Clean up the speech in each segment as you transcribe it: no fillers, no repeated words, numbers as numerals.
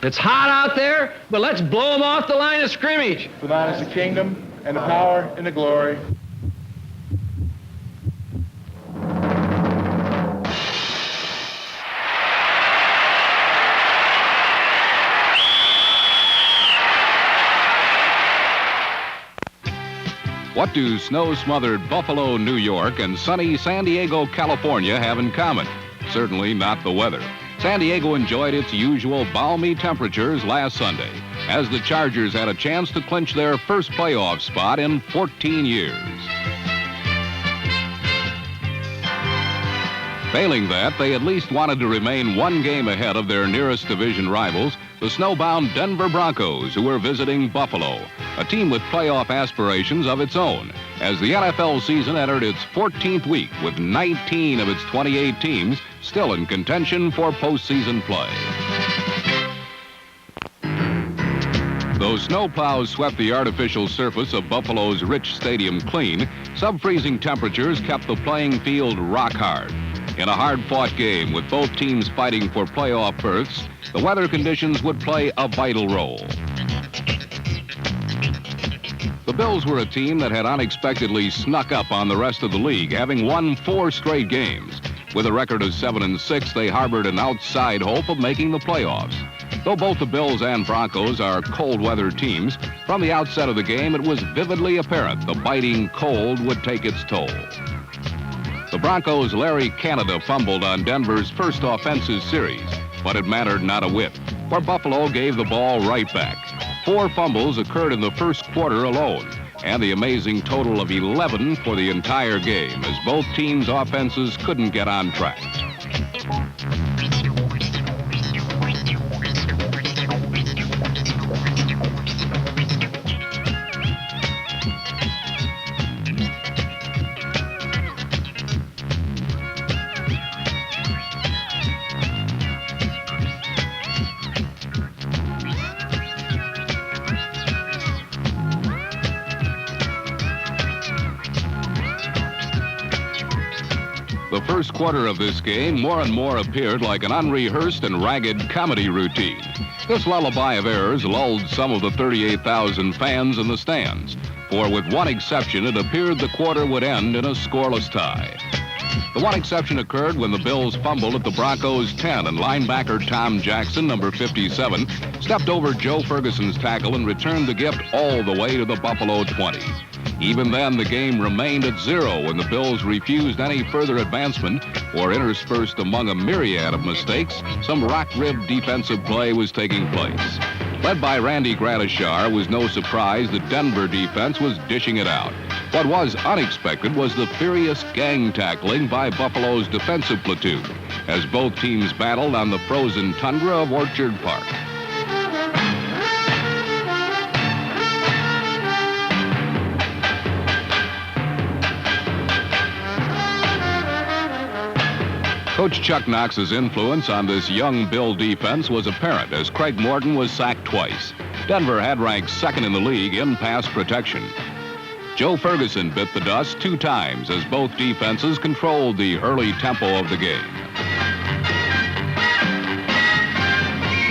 It's hot out there, but let's blow them off the line of scrimmage. For thine is the kingdom, and the power, and the glory. What do snow-smothered Buffalo, New York, and sunny San Diego, California have in common? Certainly not the weather. San Diego enjoyed its usual balmy temperatures last Sunday, as the Chargers had a chance to clinch their first playoff spot in 14 years. Failing that, they at least wanted to remain one game ahead of their nearest division rivals, the snowbound Denver Broncos, who were visiting Buffalo, a team with playoff aspirations of its own, as the NFL season entered its 14th week with 19 of its 28 teams still in contention for postseason play. Though snowplows swept the artificial surface of Buffalo's rich stadium clean, sub-freezing temperatures kept the playing field rock hard. In a hard-fought game with both teams fighting for playoff berths, the weather conditions would play a vital role. The Bills were a team that had unexpectedly snuck up on the rest of the league, having won 4 straight games. With a record of 7-6, they harbored an outside hope of making the playoffs. Though both the Bills and Broncos are cold-weather teams, from the outset of the game, it was vividly apparent the biting cold would take its toll. The Broncos' Larry Canada fumbled on Denver's first offensive series, but it mattered not a whit, for Buffalo gave the ball right back. 4 fumbles occurred in the first quarter alone, and the amazing total of 11 for the entire game, as both teams' offenses couldn't get on track. The first quarter of this game more and more appeared like an unrehearsed and ragged comedy routine. This lullaby of errors lulled some of the 38,000 fans in the stands, for with one exception, it appeared the quarter would end in a scoreless tie. The one exception occurred when the Bills fumbled at the Broncos' 10, and linebacker Tom Jackson, number 57, stepped over Joe Ferguson's tackle and returned the gift all the way to the Buffalo 20. Even then, the game remained at 0 when the Bills refused any further advancement, or interspersed among a myriad of mistakes, some rock-ribbed defensive play was taking place. Led by Randy Gradishar, it was no surprise the Denver defense was dishing it out. What was unexpected was the furious gang tackling by Buffalo's defensive platoon, as both teams battled on the frozen tundra of Orchard Park. Coach Chuck Knox's influence on this young Bill defense was apparent as Craig Morton was sacked twice. Denver had ranked second in the league in pass protection. Joe Ferguson bit the dust 2 times as both defenses controlled the early tempo of the game.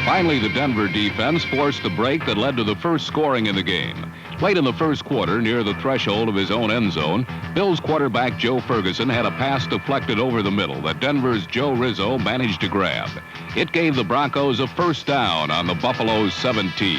Finally, the Denver defense forced the break that led to the first scoring in the game. Late in the first quarter, near the threshold of his own end zone, Bills quarterback Joe Ferguson had a pass deflected over the middle that Denver's Joe Rizzo managed to grab. It gave the Broncos a first down on the Buffalo's 17.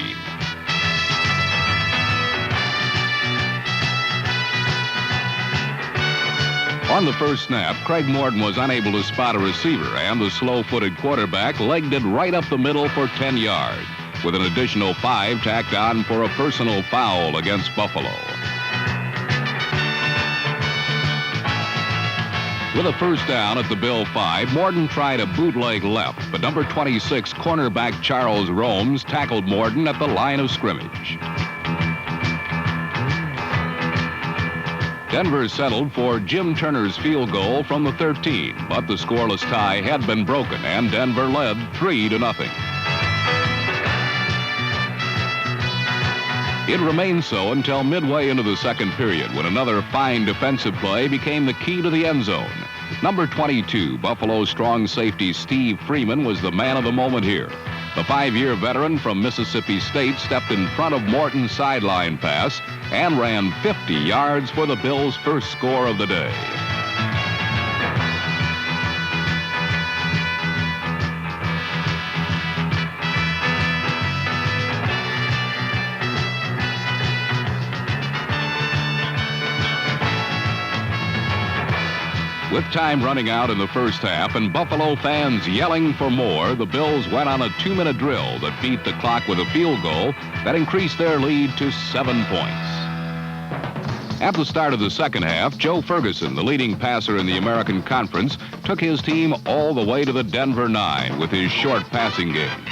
On the first snap, Craig Morton was unable to spot a receiver, and the slow-footed quarterback legged it right up the middle for 10 yards, with an additional 5 tacked on for a personal foul against Buffalo. With a first down at the Bill 5, Morton tried a bootleg left, but number 26 cornerback Charles Romes tackled Morton at the line of scrimmage. Denver settled for Jim Turner's field goal from the 13, but the scoreless tie had been broken, and Denver led 3-0. It remained so until midway into the second period, when another fine defensive play became the key to the end zone. Number 22, Buffalo's strong safety Steve Freeman, was the man of the moment here. The 5-year veteran from Mississippi State stepped in front of Morton's sideline pass and ran 50 yards for the Bills' first score of the day. With time running out in the first half and Buffalo fans yelling for more, the Bills went on a 2-minute drill that beat the clock with a field goal that increased their lead to 7 points. At the start of the second half, Joe Ferguson, the leading passer in the American Conference, took his team all the way to the Denver 9 with his short passing game.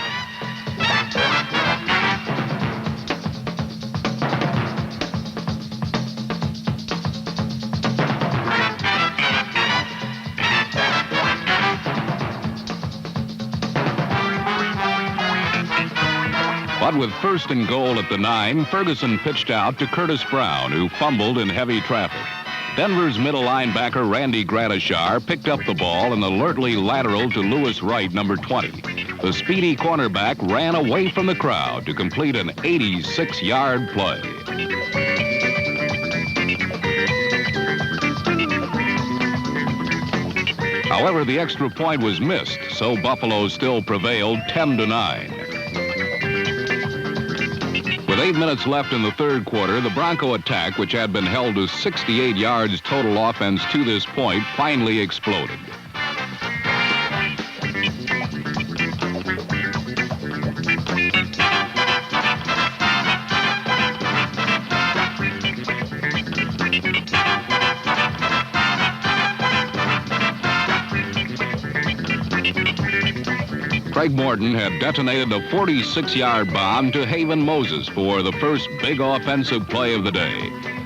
But with first and goal at the 9, Ferguson pitched out to Curtis Brown, who fumbled in heavy traffic. Denver's middle linebacker Randy Gradishar picked up the ball and alertly lateraled to Lewis Wright, number 20. The speedy cornerback ran away from the crowd to complete an 86-yard play. However, the extra point was missed, so Buffalo still prevailed 10-9. With 8 minutes left in the third quarter, the Bronco attack, which had been held to 68 yards total offense to this point, finally exploded. Craig Morton had detonated a 46-yard bomb to Haven Moses for the first big offensive play of the day.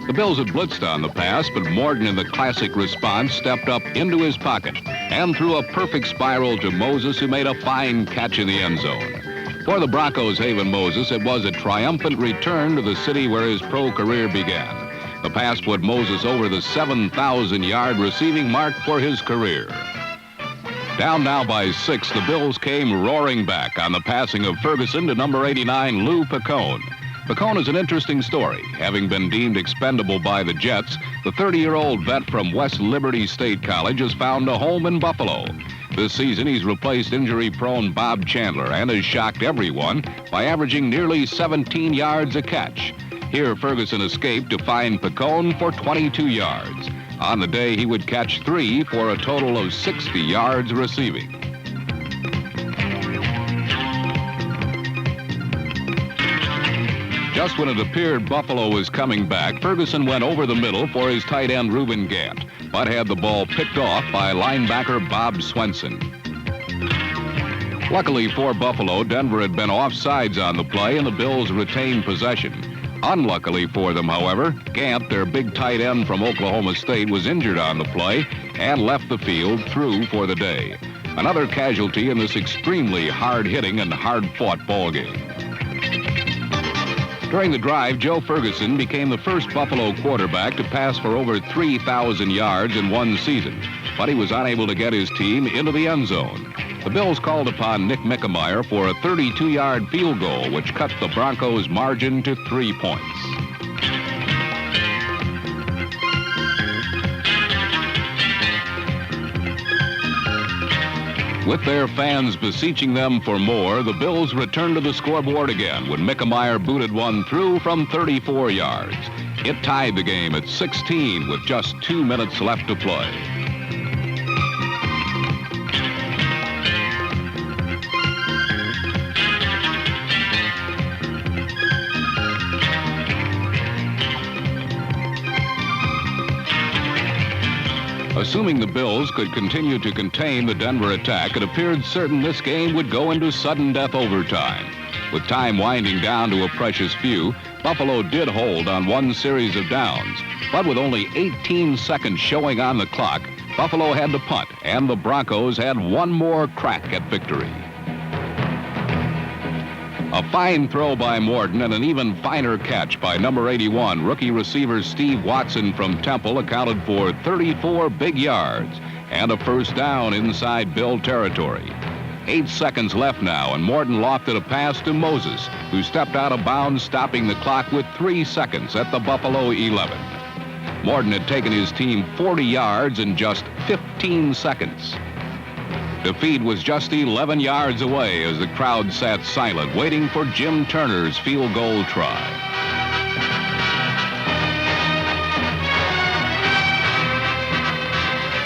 The Bills had blitzed on the pass, but Morton, in the classic response, stepped up into his pocket and threw a perfect spiral to Moses, who made a fine catch in the end zone. For the Broncos' Haven Moses, it was a triumphant return to the city where his pro career began. The pass put Moses over the 7,000-yard receiving mark for his career. Down now by 6, the Bills came roaring back on the passing of Ferguson to number 89, Lou Picone. Picone is an interesting story. Having been deemed expendable by the Jets, the 30-year-old vet from West Liberty State College has found a home in Buffalo. This season, he's replaced injury-prone Bob Chandler and has shocked everyone by averaging nearly 17 yards a catch. Here, Ferguson escaped to find Picone for 22 yards. On the day, he would catch 3 for a total of 60 yards receiving. Just when it appeared Buffalo was coming back, Ferguson went over the middle for his tight end Reuben Gant, but had the ball picked off by linebacker Bob Swenson. Luckily for Buffalo, Denver had been offsides on the play and the Bills retained possession. Unluckily for them, however, Gant, their big tight end from Oklahoma State, was injured on the play and left the field through for the day. Another casualty in this extremely hard-hitting and hard-fought ball game. During the drive, Joe Ferguson became the first Buffalo quarterback to pass for over 3,000 yards in one season, but he was unable to get his team into the end zone. The Bills called upon Nick Mickemeyer for a 32-yard field goal, which cut the Broncos' margin to 3 points. With their fans beseeching them for more, the Bills returned to the scoreboard again when Mickemeyer booted one through from 34 yards. It tied the game at 16 with just 2 minutes left to play. Assuming the Bills could continue to contain the Denver attack, it appeared certain this game would go into sudden death overtime. With time winding down to a precious few, Buffalo did hold on one series of downs, but with only 18 seconds showing on the clock, Buffalo had to punt, and the Broncos had one more crack at victory. A fine throw by Morton and an even finer catch by number 81, rookie receiver Steve Watson from Temple, accounted for 34 big yards and a first down inside Bill territory. 8 seconds left now, and Morton lofted a pass to Moses, who stepped out of bounds, stopping the clock with 3 seconds at the Buffalo 11. Morton had taken his team 40 yards in just 15 seconds. Defeat was just 11 yards away as the crowd sat silent, waiting for Jim Turner's field goal try.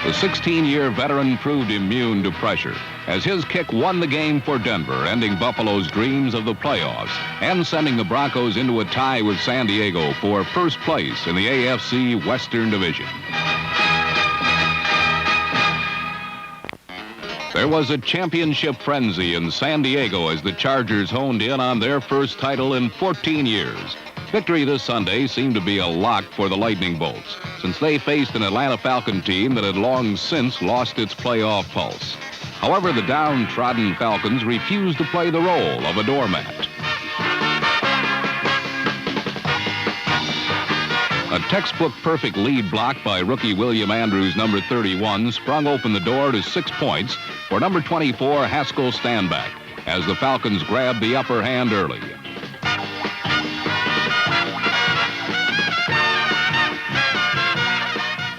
The 16-year veteran proved immune to pressure as his kick won the game for Denver, ending Buffalo's dreams of the playoffs and sending the Broncos into a tie with San Diego for first place in the AFC Western Division. There was a championship frenzy in San Diego as the Chargers honed in on their first title in 14 years. Victory this Sunday seemed to be a lock for the Lightning Bolts, since they faced an Atlanta Falcon team that had long since lost its playoff pulse. However, the downtrodden Falcons refused to play the role of a doormat. A textbook perfect lead block by rookie William Andrews, number 31, sprung open the door to 6 points for number 24, Haskell Stanback, as the Falcons grabbed the upper hand early.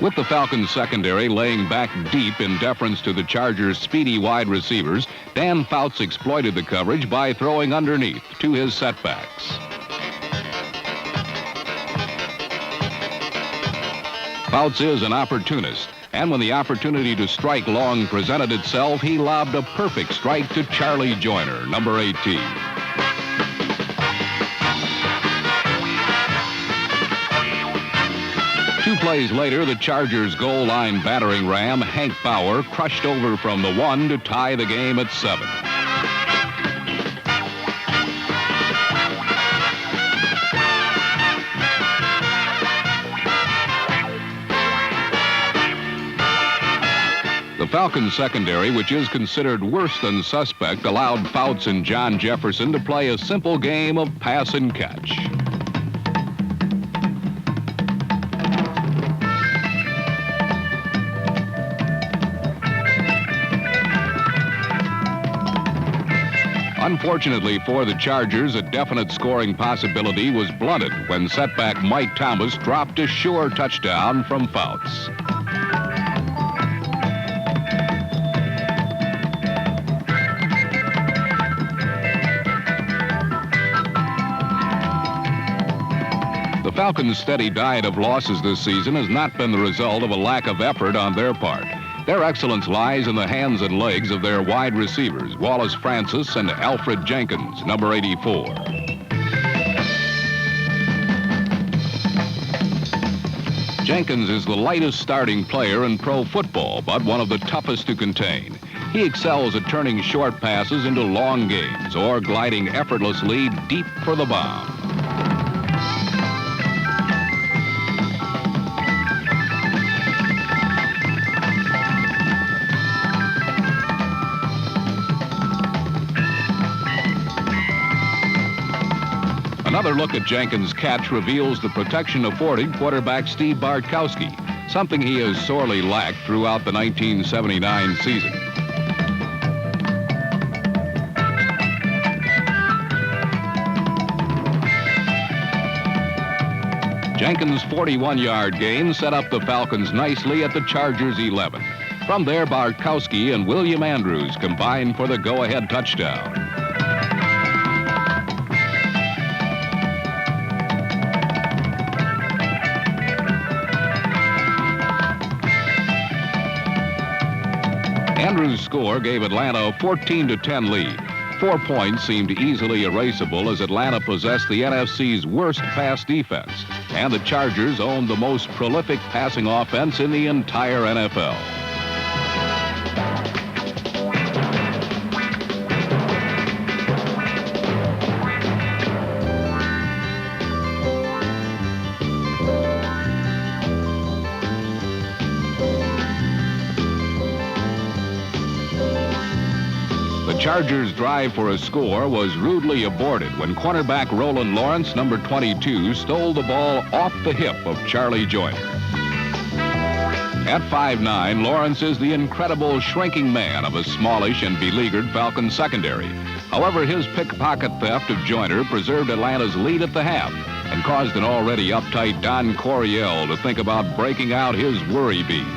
With the Falcons secondary laying back deep in deference to the Chargers' speedy wide receivers, Dan Fouts exploited the coverage by throwing underneath to his setbacks. Fouts is an opportunist, and when the opportunity to strike long presented itself, he lobbed a perfect strike to Charlie Joyner, number 18. Two plays later, the Chargers' goal line battering ram, Hank Bauer, crushed over from the 1 to tie the game at 7. The Falcons secondary, which is considered worse than suspect, allowed Fouts and John Jefferson to play a simple game of pass and catch. Unfortunately for the Chargers, a definite scoring possibility was blunted when setback Mike Thomas dropped a sure touchdown from Fouts. The Falcons' steady diet of losses this season has not been the result of a lack of effort on their part. Their excellence lies in the hands and legs of their wide receivers, Wallace Francis and Alfred Jenkins, number 84. Jenkins is the lightest starting player in pro football, but one of the toughest to contain. He excels at turning short passes into long gains or gliding effortlessly deep for the bomb. Another look at Jenkins' catch reveals the protection afforded quarterback Steve Bartkowski, something he has sorely lacked throughout the 1979 season. Jenkins' 41-yard gain set up the Falcons nicely at the Chargers' 11. From there, Bartkowski and William Andrews combined for the go-ahead touchdown. Andrews' score gave Atlanta a 14-10 lead. 4 points seemed easily erasable as Atlanta possessed the NFC's worst pass defense, and the Chargers owned the most prolific passing offense in the entire NFL. The Chargers' drive for a score was rudely aborted when cornerback Roland Lawrence, number 22, stole the ball off the hip of Charlie Joyner. At 5'9", Lawrence is the incredible shrinking man of a smallish and beleaguered Falcons secondary. However, his pickpocket theft of Joyner preserved Atlanta's lead at the half and caused an already uptight Don Coryell to think about breaking out his worry beads.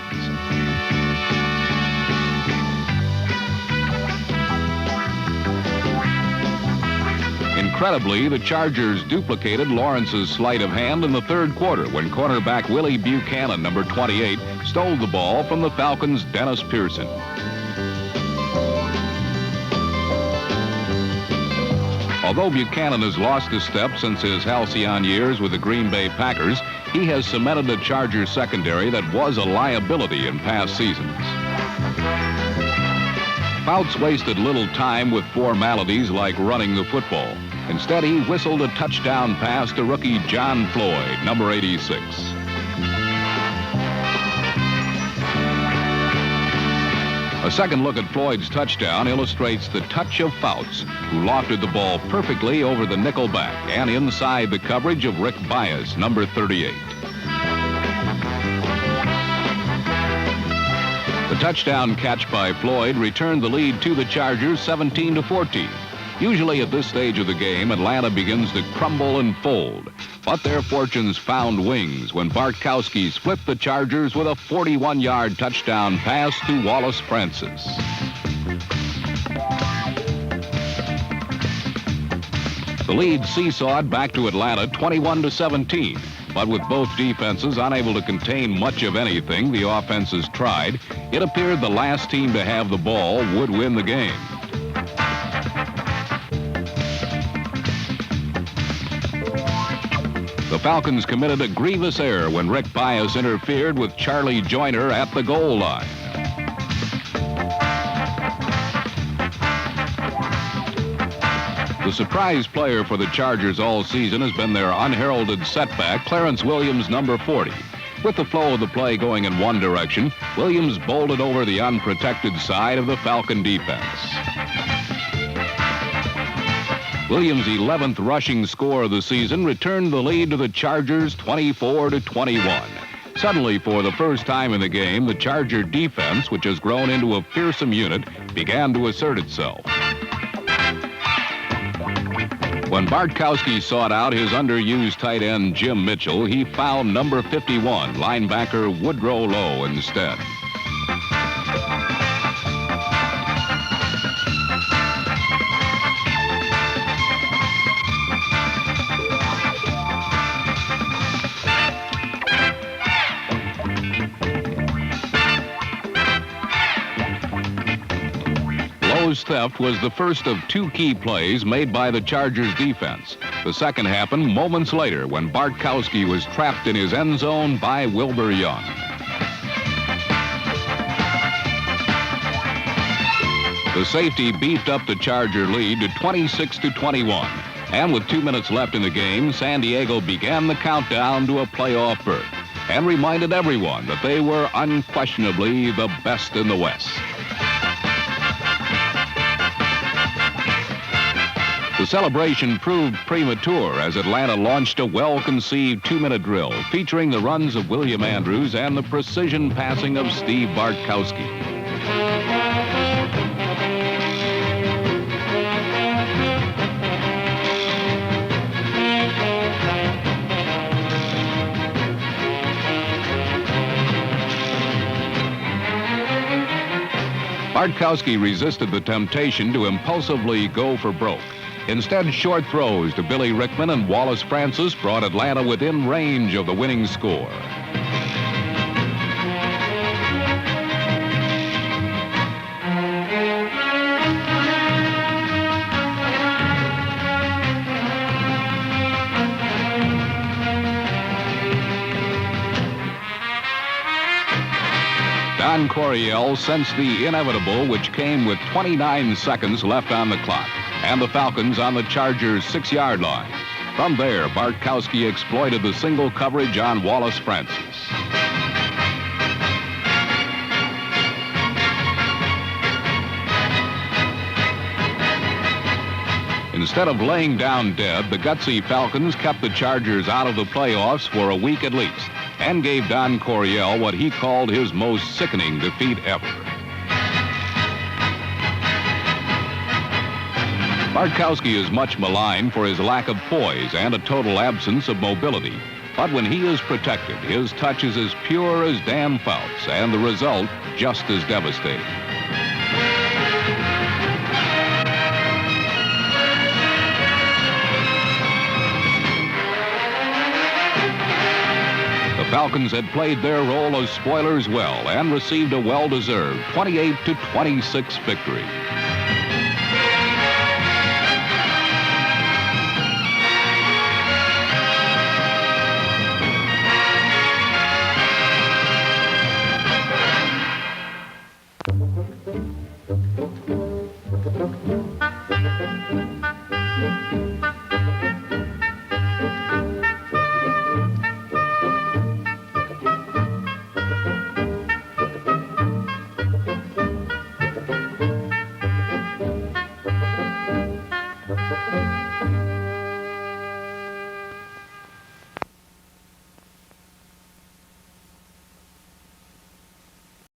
Incredibly, the Chargers duplicated Lawrence's sleight of hand in the third quarter when cornerback Willie Buchanan, number 28, stole the ball from the Falcons' Dennis Pearson. Although Buchanan has lost a step since his halcyon years with the Green Bay Packers, he has cemented a Chargers secondary that was a liability in past seasons. Fouts wasted little time with formalities like running the football. Instead, he whistled a touchdown pass to rookie John Floyd, number 86. A second look at Floyd's touchdown illustrates the touch of Fouts, who lofted the ball perfectly over the nickel back and inside the coverage of Rick Bias, number 38. The touchdown catch by Floyd returned the lead to the Chargers 17-14. Usually at this stage of the game, Atlanta begins to crumble and fold. But their fortunes found wings when Bartkowski split the Chargers with a 41-yard touchdown pass to Wallace Francis. The lead seesawed back to Atlanta 21-17. But with both defenses unable to contain much of anything the offenses tried, it appeared the last team to have the ball would win the game. The Falcons committed a grievous error when Rick Bias interfered with Charlie Joyner at the goal line. The surprise player for the Chargers all season has been their unheralded setback, Clarence Williams, number 40. With the flow of the play going in one direction, Williams bolted over the unprotected side of the Falcon defense. Williams' 11th rushing score of the season returned the lead to the Chargers 24-21. Suddenly, for the first time in the game, the Charger defense, which has grown into a fearsome unit, began to assert itself. When Bartkowski sought out his underused tight end Jim Mitchell, he found number 51, linebacker Woodrow Lowe, instead. Lowe's theft was the first of two key plays made by the Chargers defense. The second happened moments later when Bartkowski was trapped in his end zone by Wilbur Young. The safety beefed up the Charger lead to 26-21. And with 2 minutes left in the game, San Diego began the countdown to a playoff berth and reminded everyone that they were unquestionably the best in the West. The celebration proved premature as Atlanta launched a well-conceived 2-minute drill featuring the runs of William Andrews and the precision passing of Steve Bartkowski. Bartkowski resisted the temptation to impulsively go for broke. Instead, short throws to Billy Rickman and Wallace Francis brought Atlanta within range of the winning score. Don Coryell sensed the inevitable, which came with 29 seconds left on the clock, and the Falcons on the Chargers' 6-yard line. From there, Bartkowski exploited the single coverage on Wallace Francis. Instead of laying down dead, the gutsy Falcons kept the Chargers out of the playoffs for a week at least. and gave Don Coryell what he called his most sickening defeat ever. Bartkowski is much maligned for his lack of poise and a total absence of mobility. But when he is protected, his touch is as pure as Dan Fouts, and the result just as devastating. The Falcons had played their role as spoilers well and received a well-deserved 28-26 victory.